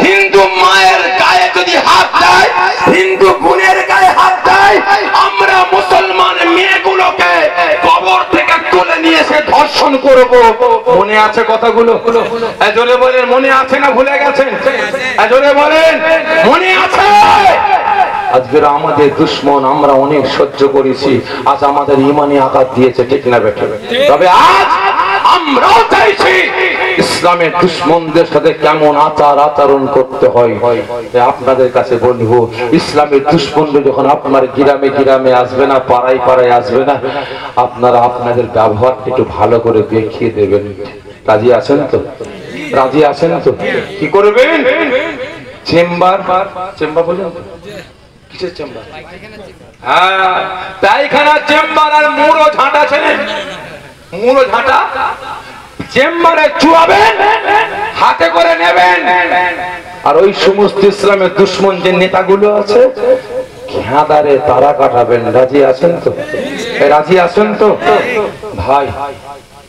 হিন্দু মায়ের গায়ে যদি হাত দেয়, হিন্দু বোনের গায়ে হাত দেয়, আমরা মুসলমান মেয়েগুলোকে কবর থেকে তুলে নিয়ে এসে ধর্ষণ করব। মনে আছে কথাগুলো? জোরে বলেন মনে আছে না ভুলে গেছেন? জোরে বলেন মনে আছে? আজকের আমাদের দুশ্মন আমরা অনেক সহ্য করেছি, আজ আমাদের ইমানি আঘাত দিয়েছে, ঠিক না বেটা? তবে আজ আমরাও চাইছি ইসলামের দুশ্মনদের সাথে কেমন আচরণ করতে হয়। আপনাদের কাছে বলবো, ইসলামের দুশ্মনরা যখন আপনার গ্রামে গ্রামে আসবে না, পাড়ায় পাড়ায় আসবে না, আপনারা আপনাদের ব্যবহারটা একটু ভালো করে দেখিয়ে দেবেন। রাজি আছেন তো? রাজি আছেন তো? কি করবেন? চেম্বার বলুন, কিসের চেম্বার? হ্যাঁ, পায়খানা চেম্বার আর মুড়ো ঝাঁটা ছেড়ে, মুড়ো ঝাঁটা চেম্বারে চুয়াবেন, হাতে করে নেবেন। আর ওই সমস্ত ইসলামের দুশ্মন যে নেতাগুলো আছে, খেঁদারে তারা কাটাবেন। রাজি আছেন তো? রাজি আছেন তো? ভাই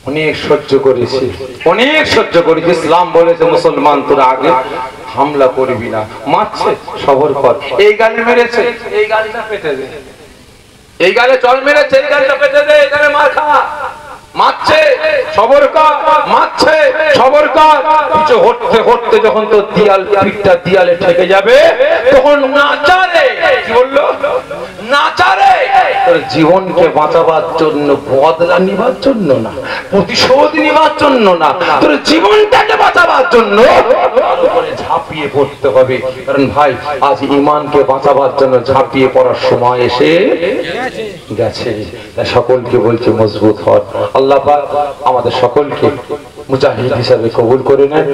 অনেক সহ্য করেছি, অনেক সহ্য করেছি। ইসলাম বলেছে মুসলমান তোরা আগে হামলা করবি না। মারছে সবর কর, এই গালে মেরেছে এই গালটা পেটে দে, এই গালে চল মেরেছে এই গালটা পেটে দে, এই গালে মার খা। মারছে সবর কর, মারছে সবর কর। কিছু হটতে হটতে যখন তো পিঠটা দেয়ালে ঠেকে যাবে, তখন নাচারে, কি বললো? নাচারে। তোর জীবনকে বাঁচাবার জন্য, বদলা নিবার জন্য না, প্রতিশোধ নিবার জন্য না, তোর জীবনটাকে বাঁচাবার জন্য ঝাঁপিয়ে পড়তে হবে। কারণ ভাই আজ ইমানকে বাঁচাবার জন্য ঝাঁপিয়ে পড়ার সময় এসে গেছে। সকলকে বলছে মজবুত হন। আল্লাহ পাক আমাদের সকলকে মুজাহিদ হিসাবে কবুল করে নেন।